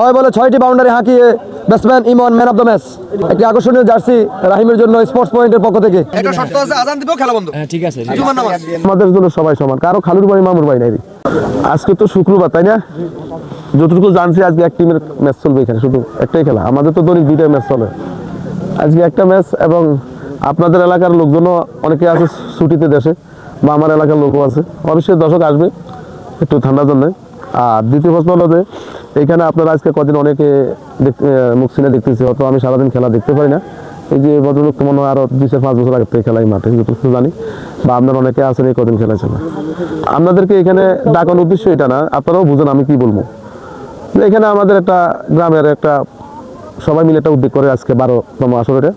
ছয় বলে 6টি বাউন্ডারি হাঁকিয়ে batsman Emon man of the match. একটি আকর্ষণীয় জার্সি রাহিমের জন্য স্পোর্টস পয়েন্টের পক্ষ থেকে। একটা শর্ত আছে, আজান দিব, খেলা বন্ধ। ঠিক আছে। আমাদের জন্য সবাই সমান, কারো খালুর ভাই মামুর ভাই নাই। আজকে তো শুক্রবার, তাই না? যতটুকু জানছি আজকে এক টিমের ম্যাচ চলবে এখানে, শুধু একটাই খেলা। আমাদের তো দৈনিক 2টা ম্যাচ চলে, আজকে একটা ম্যাচ। এবং আপনাদের এলাকার লোকজনও অনেকে আছে ছুটিতে দেশে, বা আমার এলাকার লোকও আছে। অবশ্যই দর্শক আসবে একটু ঠান্ডার জন্য। আর দ্বিতীয় প্রশ্ন হলো যে এইখানে আপনারা আজকে কদিন অনেকে মুখ চিনে দেখতেছি, হয়তো আমি সারাদিন খেলা দেখতে পারি না। এই যে ভদ্রলোক তো মনে হয় আরো 2-5 বছর আগে থেকে খেলাই মাঠে, যতটুকু জানি, বা আপনারা অনেকে আছেন এই কদিন খেলা ছিল। আপনাদেরকে এখানে ডাকানোর উদ্দেশ্য এটা না, আপনারাও বুঝেন আমি কি বলবো। এখানে আমাদের একটা গ্রামের একটা সবাই মিলে একটা উদ্যোগ করে আজকে 12তম আসরে।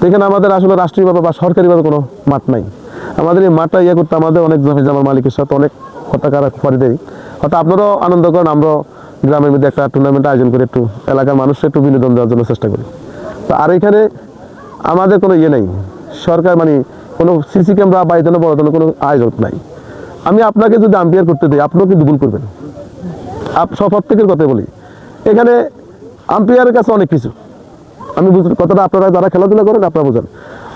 এখানে আমাদের আসলে রাষ্ট্রীয়ভাবে বা সরকারিভাবে কোনো মাঠ নাই। আমাদের এই মাঠটা করতে আমাদের অনেক জমি জমার মালিকের সাথে অনেক কথা করে দেয়। হয়তো আপনারাও আনন্দ করেন, আমরাও গ্রামের মধ্যে একটা টুর্নামেন্ট আয়োজন করে একটু এলাকার মানুষকে একটু বিনোদন দেওয়ার জন্য চেষ্টা করি। তো আর এখানে আমাদের কোনো নেই, সরকার মানে কোনো সিসি ক্যামেরা বা এই ধরনের বড় ধরনের কোনো আয়োজন নাই। আমি আপনাকে যদি আম্পায়ার করতে দিই, আপনিও কিন্তু ভুল করবেন। প্রত্যেকের কথা বলি, এখানে আম্পায়ারের কাছে অনেক কিছু, আমি বুঝি কথাটা, আপনারা যারা খেলাধুলা করেন আপনারা বুঝেন।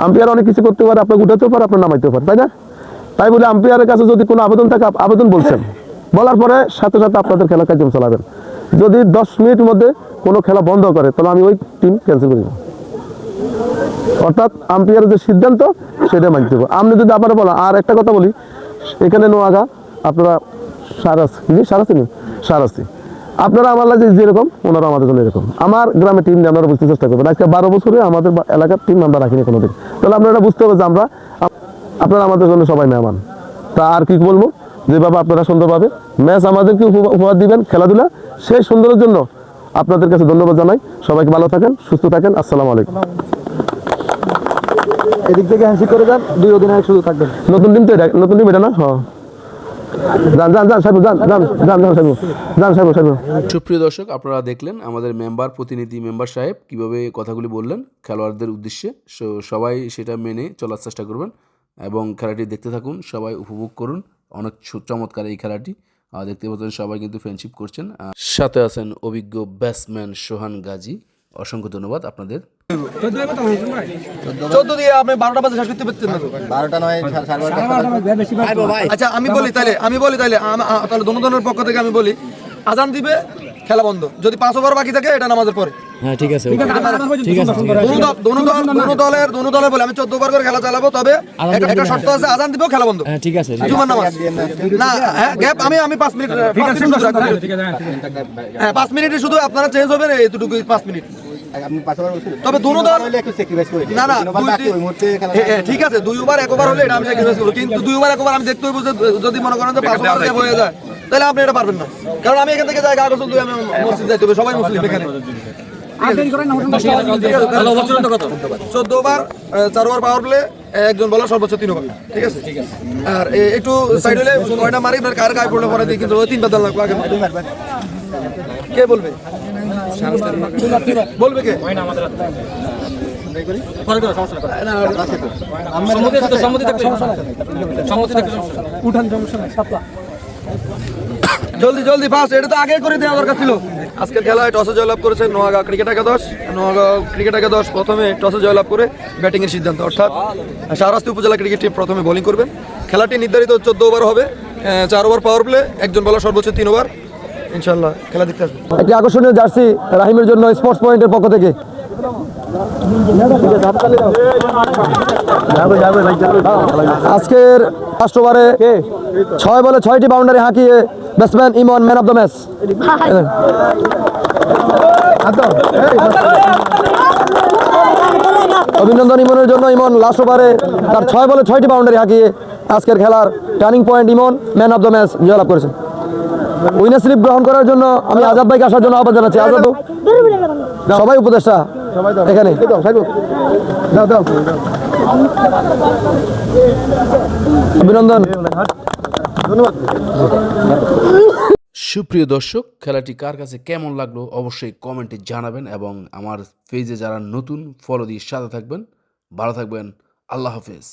আম্পায়ার অনেক কিছু করতে পারে, আপনাকে উঠাতেও পারে, আপনার নামাইতেও পারে, তাই না? তাই বলে আম্পায়ারের কাছে যদি কোনো আবেদন থাকে, আবেদন বলছেন, বলার পরে সাথে সাথে আপনাদের খেলা কার্যক্রম চালাবেন। যদি 10 মিনিটের মধ্যে কোনো খেলা বন্ধ করে, তাহলে আমি ওই টিম ক্যান্সেল করে দেবো। অর্থাৎ আম্পায়ারের যে সিদ্ধান্ত সেটা মানতে দেবো। আপনি যদি আপনারা বলেন, আর একটা কথা বলি, এখানে নোয়াগা আপনারা সারাস্তি আপনারা আমার লাগে যেরকম, ওনারা আমাদের জন্য এরকম। আমার গ্রামের টিম নিয়ে আপনারা বুঝতে চেষ্টা করবেন। আজকে 12 বছরে আমাদের এলাকার টিম আমরা রাখিনি কোনোদিন। তাহলে আপনারা বুঝতে হবে যে আপনারা আমাদের জন্য সবাই মেহমান। তা আর কি বলবো, যেভাবে আপনারা সুন্দরভাবে ম্যাচ আমাদেরকে উপহার দিবেন খেলাধুলা, সেই সুন্দরের জন্য আপনাদের কাছে ধন্যবাদ জানাই। সবাইকে ভালো থাকেন, সুস্থ থাকেন। আসসালামু আলাইকুম। এদিক থেকে হ্যান্ডশেক করে যান, 2 অধিনায়ক শুধু থাকবেন। নতুন টিম তো এটা, নতুন টিম এটা না? হ্যাঁ, সুপ্রিয় দর্শক, আপনারা দেখলেন আমাদের প্রতিনিধি মেম্বার সাহেব কিভাবে কথাগুলি বললেন খেলোয়াড়দের উদ্দেশ্যে। সবাই সেটা মেনে চলার চেষ্টা করবেন এবং খেলাটি দেখতে থাকুন, সবাই উপভোগ করুন। অনেক চমৎকার এই খেলাটি দেখতে পাচ্ছেন, সবাই কিন্তু ফ্রেন্ডশিপ করছেন। সাথে আছেন অভিজ্ঞ ব্যাটসম্যান সোহান গাজী। অসংখ্য ধন্যবাদ আপনাদের। 14 দিয়ে আপনি 12টা বাজে শেষ করতে পারতেন না? 12টা নয়, 12:30। আচ্ছা আমি বলি তাহলে তাহলে দোনোদনের পক্ষ থেকে আমি বলি, আজান দিবে, খেলা বন্ধ। যদি 5 ওভার বাকি থাকে এটা নামাজের পরে। হ্যাঁ ঠিক আছে। দোনো দলের বলে আমি 14 ওভার করে খেলা চালাবো, তবে একটা শর্ত আছে, আজান দিব, খেলা বন্ধ। ঠিক আছে। জুমার নামাজ না, হ্যাঁ গ্যাপ আমি 5 মিনিট, হ্যাঁ 5 মিনিটে শুধু আপনারা চেঞ্জ হবেন, এতটুকু 5 মিনিট। তবে দোনো দল না ঠিক আছে, 2 ওভার 1 ওভার হলে এটা আমি স্যাক্রিফাইস করব, কিন্তু 2 ওভার 1 ওভার আমি দেখতে হইব যে যদি মনে করেন যে 5 ওভার গ্যাপ হয়ে যায়, তাহলে আপনি এটা পারবেন না। কারণ আমি এখান থেকে যাই কাগজ দুই, আমি মসজিদ যাইতে হবে, সবাই মুসলিম এখানে। 14 ওভার 4 ওভার পাওয়ার প্লে, একজন বলার সর্বোচ্চ 3 ওভার। ঠিক আছে, আর একটু সাইড হলে কয়টা মারি, কার গায়ে পড়লে পরে দিই, কিন্তু 3 বার দল লাগবে আগে। কে বলবে? বলবে কে? জলদি জলদি ফাস্ট, এটা তো আগে করে দেওয়া দরকার ছিল। আজকের খেলায় টসে জয়লাভ করেছে নোয়াগাঁও ক্রিকেট একাদশ। প্রথমে টসে জয়লাভ করে ব্যাটিং এর সিদ্ধান্ত, অর্থাৎ শাহরাস্তি উপজেলা ক্রিকেট টিম প্রথমে বোলিং করবেন। খেলাটি নির্ধারিত 14 ওভার হবে, 4 ওভার পাওয়ার প্লে, একজন বলার সর্বোচ্চ 3 ওভার। ইনশাআল্লাহ খেলা দেখতে আসবে। একটি আকর্ষণীয় জার্সি রাহিমের জন্য স্পোর্টস পয়েন্টের পক্ষ থেকে। আজকের ফার্স্ট ওভারে 6 বলে 6টি বাউন্ডারি হাঁকিয়ে batsman Emon man of the match. অভিনন্দন ইমনের জন্য। ইমন লাস্ট ওভারে তার 6 বলে 6টি বাউন্ডারি হাঁকিয়ে আজকের খেলার turning point Emon man of the match জয়লাভ করেছেন। উইনার স্লিপ গ্রহণ করার জন্য আমি আজাদ ভাইকে আসার জন্য আহ্বান জানাচ্ছি। আজাদ সবাই উপদেষ্টা এখানে অভিনন্দন, ধন্যবাদ। সুপ্রিয় দর্শক, খেলাটি কার কাছে কেমন লাগলো অবশ্যই কমেন্টে জানাবেন এবং আমার পেজে যারা নতুন ফলো দিয়ে সাথে থাকবেন। ভালো থাকবেন। আল্লাহ হাফেজ।